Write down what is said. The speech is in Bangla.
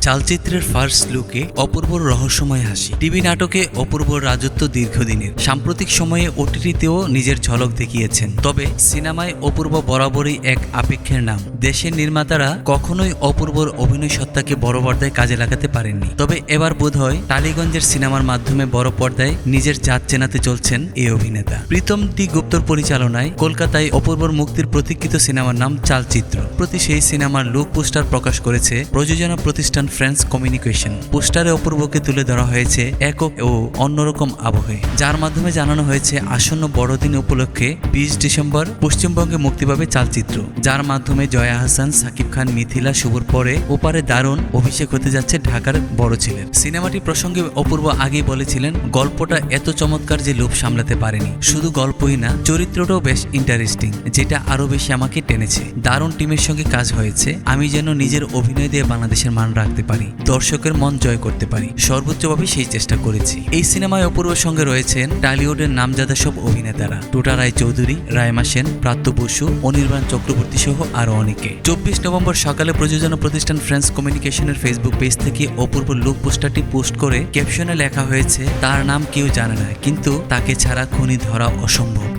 চালচিত্রের ফার্স্ট লুকে অপূর্বর রহস্যময় হাসি, টিভি নাটকে অপূর্বর রাজত্ব দীর্ঘদিনের, সাম্প্রতিক সময়ে ওটিটিতেও নিজের ঝলক দেখিয়েছেন। তবে সিনেমায় অপূর্ব বরাবরই এক আপেক্ষের নাম। দেশের নির্মাতারা কখনোই অপূর্বর অভিনয় সত্তাকে বড় পর্দায় কাজে লাগাতে পারেননি। তবে এবার বোধহয় টালিগঞ্জের সিনেমার মাধ্যমে বড় পর্দায় নিজের জাত চেনাতে চলছেন এই অভিনেতা। প্রীতম দি গুপ্তর পরিচালনায় কলকাতায় অপূর্বর মুক্তির প্রতীক্ষিত সিনেমার নাম চালচিত্র। প্রতি সেই সিনেমার লুক পোস্টার প্রকাশ করেছে প্রযোজনা প্রতিষ্ঠান ফ্রেন্স কমিউনিকেশন। পোস্টারে অপূর্বকে তুলে ধরা হয়েছে একক ও অন্যরকম আবহে, যার মাধ্যমে জানানো হয়েছে আসন্ন বড়দিন উপলক্ষে 20 ডিসেম্বর পশ্চিমবঙ্গে মুক্তি পাবে চালচিত্র, যার মাধ্যমে জয়া আহসান, সাকিব খান, মিথিলা শুভর পরে ওপারে দারুণ অভিষেক হতে যাচ্ছে ঢাকার বড় ছেলের। সিনেমাটি প্রসঙ্গে অপূর্ব আগেই বলেছিলেন, গল্পটা এত চমৎকার যে লোভ সামলাতে পারেনি। শুধু গল্পই না, চরিত্রটাও বেশ ইন্টারেস্টিং, যেটা আরো বেশি আমাকে টেনেছে। দারুণ টিমের সঙ্গে কাজ হয়েছে। আমি যেন নিজের অভিনয় দিয়ে বাংলাদেশের মান রাখতে পারি, দর্শকের মন জয় করতে পারি, সর্বোচ্চভাবে সেই চেষ্টা করেছি। এই সিনেমায় অপূর্বর সঙ্গে রয়েছেন টলিউডের নামজাদা সব অভিনেতারা, টুটা রায় চৌধুরী, রায়মা সেন, প্রাত্য বসু, অনির্বাণ চক্রবর্তী সহ আরো অনেকে। 24 নভেম্বর সকালে প্রযোজনা প্রতিষ্ঠান ফ্রেন্স কমিউনিকেশনের ফেসবুক পেজ থেকে অপূর্ব লুক পোস্টারটি পোস্ট করে ক্যাপশনে লেখা হয়েছে, তার নাম কেউ জানে না, কিন্তু তাকে ছাড়া খুনি ধরা অসম্ভব।